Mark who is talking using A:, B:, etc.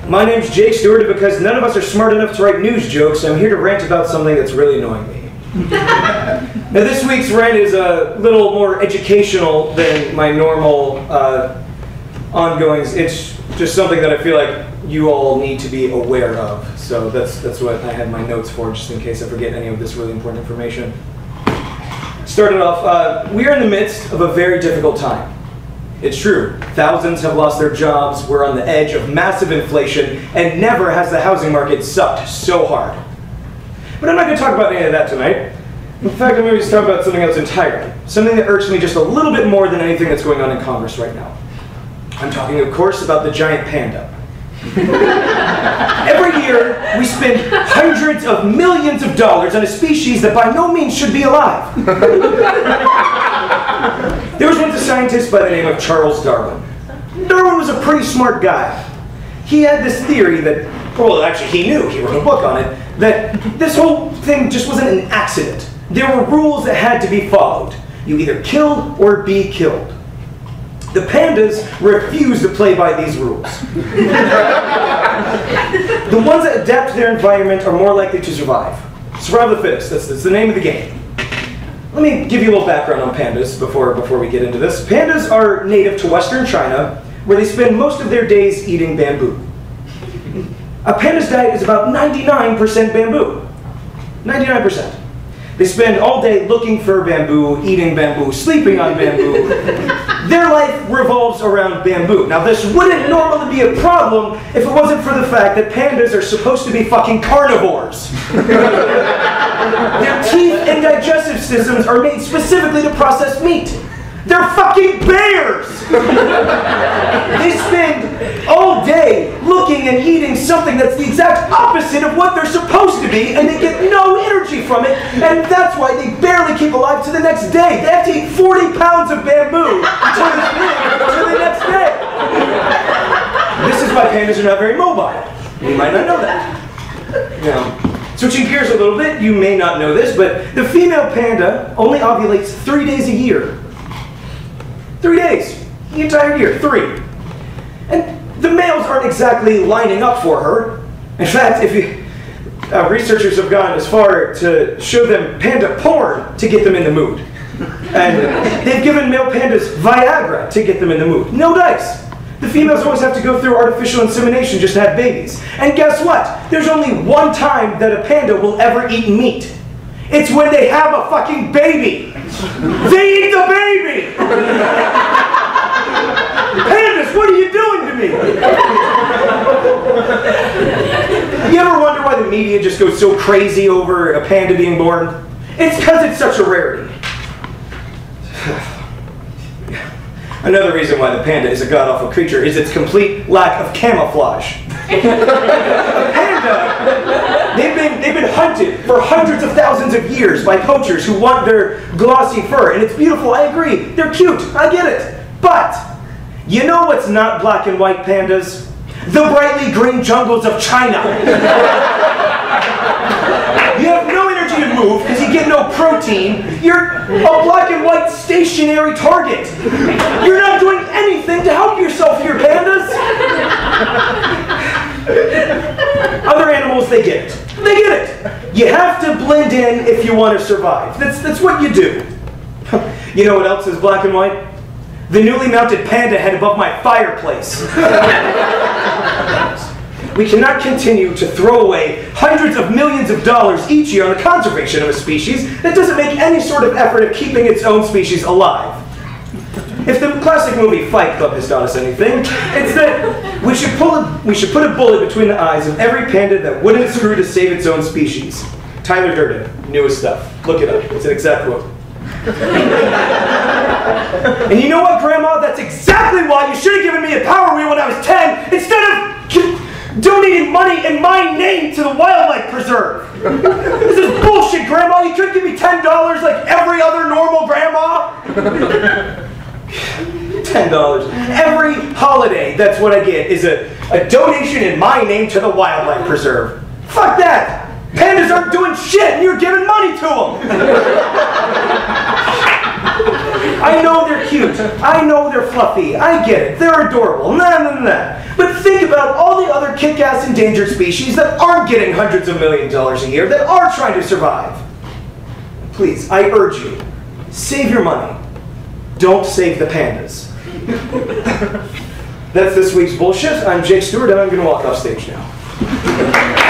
A: My name's Jake Steward, and because none of us are smart enough to write news jokes, I'm here to rant about something that's really annoying me. Now, this week's rant is a little more educational than my normal ongoings. It's just something that I feel like you all need to be aware of. So that's what I had my notes for, just in case I forget any of this really important information. Starting off, we are in the midst of a very difficult time. It's true, thousands have lost their jobs, we're on the edge of massive inflation, and never has the housing market sucked so hard. But I'm not going to talk about any of that tonight. In fact, I'm going to talk about something else entirely. Something that irks me just a little bit more than anything that's going on in Congress right now. I'm talking, of course, about the giant panda. Every year, we spend hundreds of millions of dollars on a species that by no means should be alive. There was once a scientist by the name of Charles Darwin. Darwin was a pretty smart guy. He had this theory that, well, actually he knew, he wrote a book on it, that this whole thing just wasn't an accident. There were rules that had to be followed. You either kill or be killed. The pandas refuse to play by these rules. The ones that adapt to their environment are more likely to survive. Survival of the fittest, that's the name of the game. Let me give you a little background on pandas before we get into this. Pandas are native to Western China, where they spend most of their days eating bamboo. A panda's diet is about 99% bamboo. 99%. They spend all day looking for bamboo, eating bamboo, sleeping on bamboo. Their life revolves around bamboo. Now, this wouldn't normally be a problem if it wasn't for the fact that pandas are supposed to be fucking carnivores. Their teeth and digestive systems are made specifically to process meat. They're fucking bears! They spend all day looking and eating something that's the exact opposite of what they're supposed to be, and they get no energy from it, and that's why they barely keep alive to the next day. They have to eat 40 pounds of bamboo to the next day. This is why pandas are not very mobile. You might not know that. Now, switching gears a little bit, you may not know this, but the female panda only ovulates 3 days a year. 3 days, the entire year, 3. And the males aren't exactly lining up for her. In fact, researchers have gone as far to show them panda porn to get them in the mood. And they've given male pandas Viagra to get them in the mood. No dice. The females always have to go through artificial insemination just to have babies. And guess what? There's only one time that a panda will ever eat meat. It's when they have a fucking baby. They eat the baby! Pandas, what are you doing to me? You ever wonder why the media just goes so crazy over a panda being born? It's because it's such a rarity. Another reason why the panda is a god-awful creature is its complete lack of camouflage. A panda, they've been hunted for hundreds of thousands of years by poachers who want their glossy fur, and it's beautiful, I agree. They're cute, I get it. But, you know what's not black and white pandas? The brightly green jungles of China. You have no energy to move because you get no protein. You're a black and white stationary target. You're not doing anything to help yourself here, pandas. Other animals, they get it. They get it. You have to blend in if you want to survive. That's what you do. You know what else is black and white? The newly mounted panda head above my fireplace. We cannot continue to throw away hundreds of millions of dollars each year on the conservation of a species that doesn't make any sort of effort at keeping its own species alive. If the classic movie Fight Club has taught us anything, it's that we should put a bullet between the eyes of every panda that wouldn't screw to save its own species. Tyler Durden, newest stuff. Look it up. It's an exact quote. And you know what, Grandma? That's exactly why you should have given me a Power Wheel when I was 10 instead of donating money in my name to the wildlife preserve. This is bullshit, Grandma. You couldn't give me $10 like every other normal grandma. $10. Every holiday, that's what I get, is a donation in my name to the wildlife preserve. Fuck that. Pandas aren't doing shit and you're giving money to them. I know they're cute. cute. I know they're fluffy. I get it. They're adorable. Nah. But think about all the other kick-ass endangered species that aren't getting hundreds of millions of dollars a year, that are trying to survive. Please, I urge you, save your money. Don't save the pandas. That's this week's bullshit. I'm Jake Steward, and I'm going to walk off stage now.